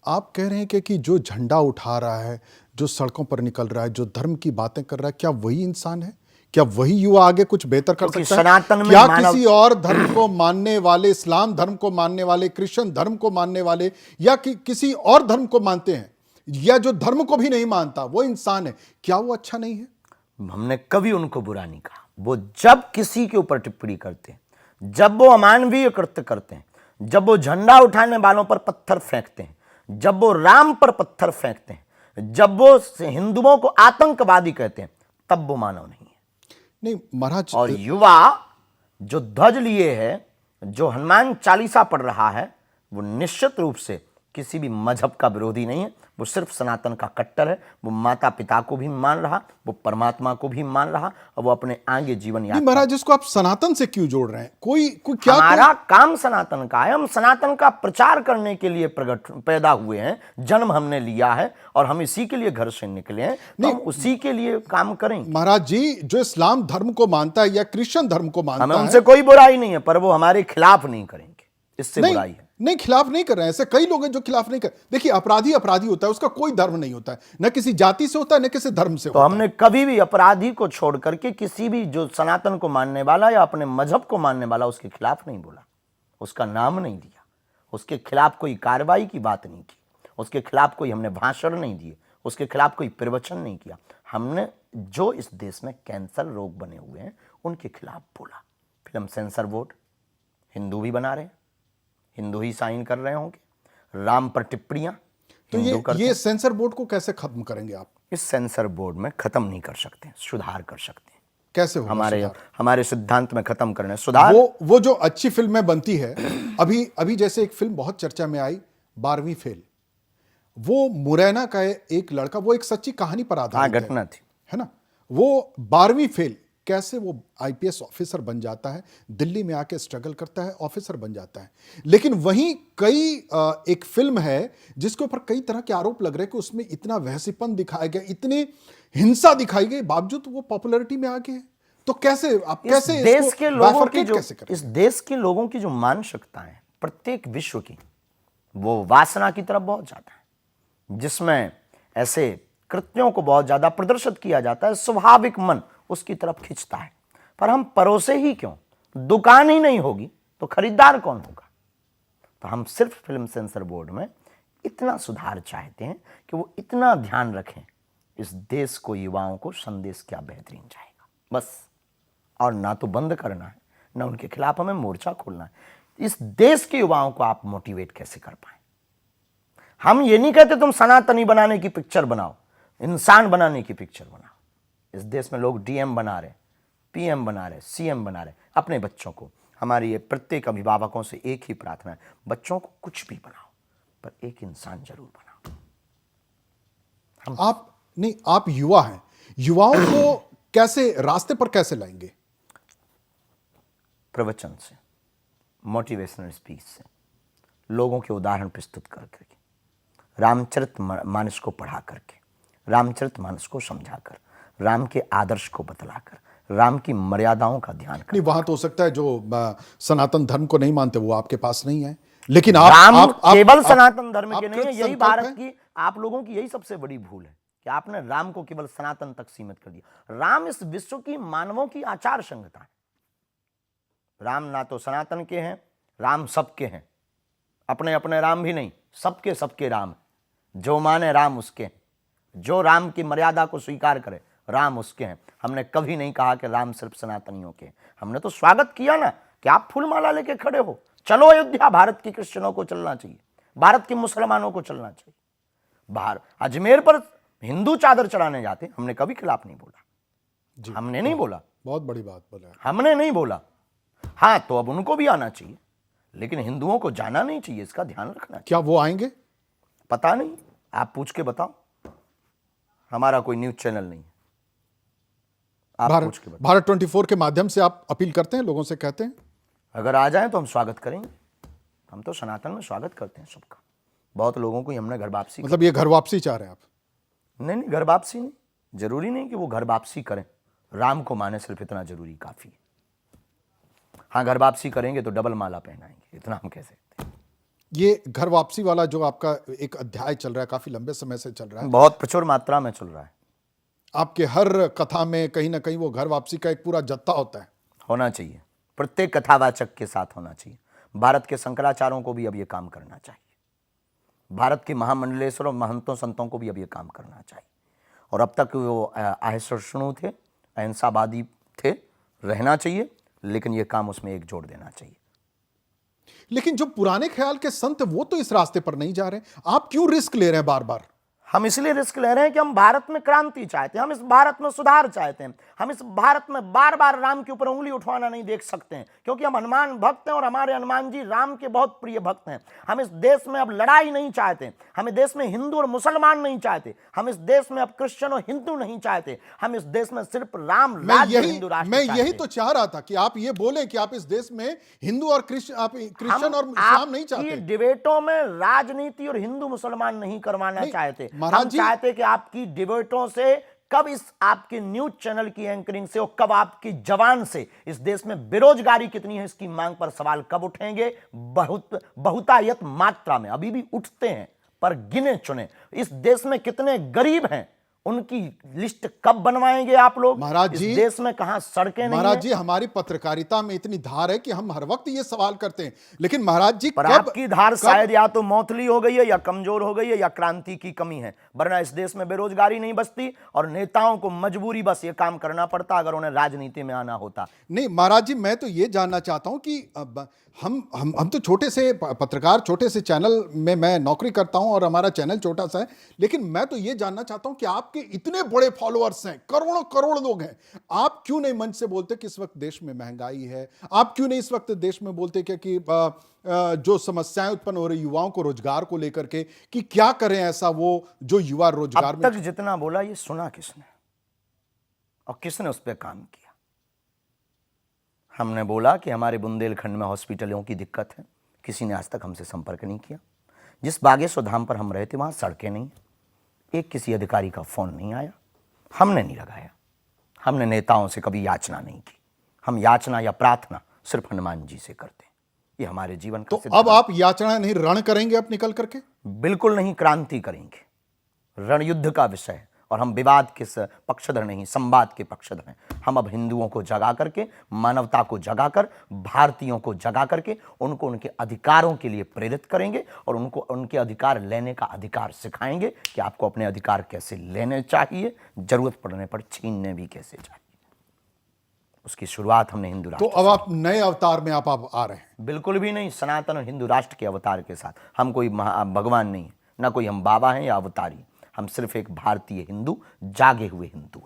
आप कह रहे हैं कि जो झंडा उठा रहा है, जो सड़कों पर निकल रहा है, जो धर्म की बातें कर रहा है, क्या वही इंसान है? क्या वही युवा आगे कुछ बेहतर कर क्योंकि सकता है? सनातन में क्या मानव किसी और धर्म को मानने वाले, इस्लाम धर्म को मानने वाले, क्रिश्चियन धर्म को मानने वाले, या किसी और धर्म को मानते हैं, या जो धर्म को भी नहीं मानता वो इंसान है, क्या वो अच्छा नहीं है? हमने कभी उनको बुरा नहीं कहा। वो जब किसी के ऊपर टिप्पणी करते हैं, जब वो अमानवीय कृत्य करते हैं, जब वो झंडा उठाने वालों पर पत्थर फेंकते हैं, जब वो राम पर पत्थर फेंकते हैं, जब वो हिंदुओं को आतंकवादी कहते हैं, तब वो मानव नहीं है। नहीं महाराज। और युवा जो ध्वज लिए है, जो हनुमान चालीसा पढ़ रहा है, वो निश्चित रूप से किसी भी मजहब का विरोधी नहीं है। वो सिर्फ सनातन का कट्टर है। वो माता पिता को भी मान रहा, वो परमात्मा को भी मान रहा, और वो अपने आगे जीवन यात्रा। महाराज, इसको आप सनातन से क्यों जोड़ रहे हैं? कोई क्या हमारा काम सनातन का है। हम सनातन का प्रचार करने के लिए पैदा हुए हैं, जन्म हमने लिया है, और हम इसी के लिए घर से निकले हैं, तो हम उसी के लिए काम करेंगे। महाराज जी, जो इस्लाम धर्म को मानता है या क्रिश्चियन धर्म को मानता है, हमें उनसे कोई बुराई नहीं है, पर वो हमारे खिलाफ नहीं करेंगे, इससे बुराई है। नहीं, खिलाफ नहीं कर रहे हैं। ऐसे कई लोग हैं जो खिलाफ नहीं कर। देखिए, अपराधी अपराधी होता है, उसका कोई धर्म नहीं होता है, न किसी जाति से होता है, न किसी धर्म से तो होता है। हमने कभी भी अपराधी को छोड़ करके किसी भी जो सनातन को मानने वाला या अपने मजहब को मानने वाला, उसके खिलाफ नहीं बोला, उसका नाम नहीं दिया, उसके खिलाफ कोई कार्रवाई की बात नहीं की, उसके खिलाफ कोई हमने भाषण नहीं दिए, उसके खिलाफ कोई प्रवचन नहीं किया। हमने जो इस देश में कैंसर रोग बने हुए हैं, उनके खिलाफ बोला। फिल्म सेंसर बोर्ड हिंदू भी बना रहे हैं, हिंदू ही साइन कर रहे होंगे। राम पर टिप्पणियां तो ये सेंसर बोर्ड को कैसे खत्म करेंगे आप? इस सेंसर बोर्ड में खत्म नहीं कर सकते, सुधार कर सकते हैं। कैसे होगा हमारे सिद्धांत में खत्म करने सुधार। वो जो अच्छी फिल्में बनती है, अभी जैसे एक फिल्म बहुत चर्चा में आई, 12वीं फेल। वो मुरैना का एक लड़का, वो एक सच्ची कहानी पर आधारित घटना थी, है ना? वो 12वीं फेल, कैसे वो आईपीएस ऑफिसर बन जाता है, दिल्ली में आके स्ट्रगल करता है, ऑफिसर बन जाता है। लेकिन वहीं एक फिल्म है जिसके ऊपर कई तरह के आरोप लग रहे हैं कि उसमें इतना वहसीपन दिखाया गया, इतनी हिंसा दिखाई गई, बावजूद वो पॉपुलैरिटी में आ गए। तो कैसे आप कैसे देश के लोगों की जो कैसे इस देश के लोगों की जो मानसिकता है, प्रत्येक विश्व की, वो वासना की तरफ बहुत ज्यादा है, जिसमें ऐसे कृत्यों को बहुत ज्यादा प्रदर्शित किया जाता है। स्वाभाविक मन उसकी तरफ खिंचता है। पर हम परोसे ही क्यों? दुकान ही नहीं होगी तो खरीदार कौन होगा? तो हम सिर्फ फिल्म सेंसर बोर्ड में इतना सुधार चाहते हैं कि वो इतना ध्यान रखें, इस देश को, युवाओं को संदेश क्या बेहतरीन जाएगा, बस। और ना तो बंद करना है, ना उनके खिलाफ हमें मोर्चा खोलना है। इस देश के युवाओं को आप मोटिवेट कैसे कर पाए? हम ये नहीं कहते तुम सनातनी बनाने की पिक्चर बनाओ, इंसान बनाने की पिक्चर बनाओ। इस देश में लोग डीएम बना रहे, पीएम बना रहे, सीएम बना रहे अपने बच्चों को। हमारी ये प्रत्येक अभिभावकों से एक ही प्रार्थना है, बच्चों को कुछ भी बनाओ, पर एक इंसान जरूर बनाओ। आप युवा हैं, युवाओं को कैसे रास्ते पर कैसे लाएंगे? प्रवचन से, मोटिवेशनल स्पीच से, लोगों के उदाहरण प्रस्तुत करके, रामचरितमानस को पढ़ा करके, रामचरितमानस को समझाकर, राम के आदर्श को बतलाकर, राम की मर्यादाओं का ध्यान कर। नहीं, वहां तो हो सकता है जो सनातन धर्म को नहीं मानते वो आपके पास नहीं है, लेकिन राम केवल सनातन धर्म के नहीं है। यही भारत की, आप लोगों की यही सबसे बड़ी भूल है कि आपने राम को केवल सनातन तक सीमित कर दिया। राम इस विश्व की, मानवों की आचार संहिता है। राम ना तो सनातन के हैं, राम सबके हैं। अपने अपने राम भी नहीं, सबके सबके राम। जो माने राम उसके हैं, जो राम की मर्यादा को स्वीकार करे, राम उसके हैं। हमने कभी नहीं कहा कि राम सिर्फ सनातनियों के। हमने तो स्वागत किया ना कि आप फूलमाला लेके खड़े हो, चलो अयोध्या। भारत की क्रिश्चियनों को चलना चाहिए, भारत के मुसलमानों को चलना चाहिए। बाहर अजमेर पर हिंदू चादर चढ़ाने जाते, हमने कभी खिलाफ नहीं बोला। हमने नहीं बोला, बहुत बड़ी बात बोला, हमने नहीं बोला। हाँ, तो अब उनको भी आना चाहिए, लेकिन हिंदुओं को जाना नहीं चाहिए, इसका ध्यान रखना चाहिए। क्या वो आएंगे? पता नहीं, आप पूछ के बताओ। हमारा कोई न्यूज चैनल नहीं है, आप पूछ के बताओ। भारत 24 के माध्यम से आप अपील करते हैं, लोगों से कहते हैं अगर आ जाएं तो हम स्वागत करेंगे। हम तो सनातन में स्वागत करते हैं सबका। बहुत लोगों को हमने घर वापसी, मतलब ये घर वापसी चाह रहे हैं आप? नहीं, घर वापसी नहीं, जरूरी नहीं कि वो घर वापसी करें। राम को माने सिर्फ इतना जरूरी काफी है। हाँ, घर वापसी करेंगे तो डबल माला पहनाएंगे, इतना हम कह सकते हैं। ये घर वापसी वाला जो आपका एक अध्याय चल रहा है, काफी लंबे समय से चल रहा है, बहुत प्रचुर मात्रा में चल रहा है। आपके हर कथा में कहीं ना कहीं वो घर वापसी का एक पूरा जत्था होता है। होना चाहिए, प्रत्येक कथावाचक के साथ होना चाहिए। भारत के शंकराचार्यों को भी अब ये काम करना चाहिए, भारत के महामंडलेश्वर और महंतों संतों को भी अब ये काम करना चाहिए। और अब तक वो अहिंसुष्णु थे, अहिंसावादी थे, रहना चाहिए, लेकिन ये काम उसमें एक जोड़ देना चाहिए। लेकिन जो पुराने ख्याल के संत वो तो इस रास्ते पर नहीं जा रहे, आप क्यों रिस्क ले रहे हैं बार बार? हम इसलिए रिस्क ले रहे हैं कि हम भारत में क्रांति चाहते हैं, हम इस भारत में सुधार चाहते हैं। हम इस भारत में बार बार राम के ऊपर उंगली उठवाना नहीं देख सकते हैं, क्योंकि हम हनुमान भक्त हैं और हमारे हनुमान जी राम के बहुत प्रिय भक्त हैं। हम इस देश में अब लड़ाई नहीं चाहते, हम इस देश में हिंदू और मुसलमान नहीं चाहते, हम इस देश में अब क्रिश्चियन और हिंदू नहीं चाहते, हम इस देश में सिर्फ राम राज्य हिंदू राष्ट्र मैं चाहते यही हैं। तो चाह रहा था कि आप ये बोले कि आप इस देश में हिंदू और क्रिश्चियन और इस्लाम नहीं चाहते। डिबेटों में राजनीति और हिंदू मुसलमान नहीं करवाना नहीं, चाहते। महाराज हम जी- चाहते कि आपकी डिबेटों से कब इस आपके न्यूज चैनल की एंकरिंग से और कब आपकी जवान से इस देश में बेरोजगारी कितनी है इसकी मांग पर सवाल कब उठेंगे। बहुतायत मात्रा में अभी भी उठते हैं, पर गिने चुने। इस देश में कितने गरीब हैं उनकी लिस्ट कब बनवाएंगे आप लोग? महाराज इस जी- देश में कहां सड़कें नहीं महाराज हैं? जी, हमारी पत्रकारिता में इतनी धार है कि हम हर वक्त ये सवाल करते हैं, लेकिन महाराज जी पर आपकी धार शायद या तो मौतली हो गई है, या कमजोर हो गई है, या क्रांति की कमी है। वरना इस देश में बेरोजगारी नहीं बचती और नेताओं को मजबूरी बस ये काम करना पड़ता अगर उन्हें राजनीति में आना होता। नहीं महाराज जी, मैं तो ये जानना चाहता हूं कि अब हम तो छोटे से पत्रकार, छोटे से चैनल में मैं नौकरी करता हूं और हमारा चैनल छोटा सा है, लेकिन मैं तो ये जानना चाहता हूं कि आपके इतने बड़े फॉलोअर्स हैं, करोड़ों करोड़ लोग हैं, आप क्यों नहीं मंच से बोलते कि इस वक्त देश में महंगाई है? आप क्यों नहीं इस वक्त देश में बोलते कि जो समस्याएं उत्पन्न हो रही युवाओं को रोजगार को लेकर के, कि क्या करें ऐसा वो जो युवा रोजगार अब में। तक जितना बोला ये सुना किसने और किसने उस पर काम किया? हमने बोला कि हमारे बुंदेलखंड में हॉस्पिटलों की दिक्कत है, किसी ने आज तक हमसे संपर्क नहीं किया। जिस बागेश्वर धाम पर हम रहते वहां सड़कें नहीं, एक किसी अधिकारी का फोन नहीं आया, हमने नहीं लगाया। हमने नेताओं से कभी याचना नहीं की, हम याचना या प्रार्थना सिर्फ हनुमान जी से करते हैं। ये हमारे जीवन का तो अब आप याचना नहीं, रण करेंगे अब निकल करके? बिल्कुल नहीं, क्रांति करेंगे। रण युद्ध का विषय है और हम विवाद के पक्षधर नहीं, संवाद के पक्षधर हैं। हम अब हिंदुओं को जगा करके, मानवता को जगाकर, भारतीयों को जगा करके उनको उनके अधिकारों के लिए प्रेरित करेंगे और उनको उनके अधिकार लेने का अधिकार सिखाएंगे कि आपको अपने अधिकार कैसे लेने चाहिए, जरूरत पड़ने पर छीनने भी कैसे चाहिए। उसकी शुरुआत हमने हिंदू तो राष्ट्र अब आप नए अवतार में आप आ रहे हैं? बिल्कुल भी नहीं, सनातन और हिंदू राष्ट्र के अवतार के साथ। हम कोई भगवान नहीं, ना कोई हम बाबा हैं या अवतारी, हम सिर्फ एक भारतीय हिंदू, जागे हुए हिंदू हैं।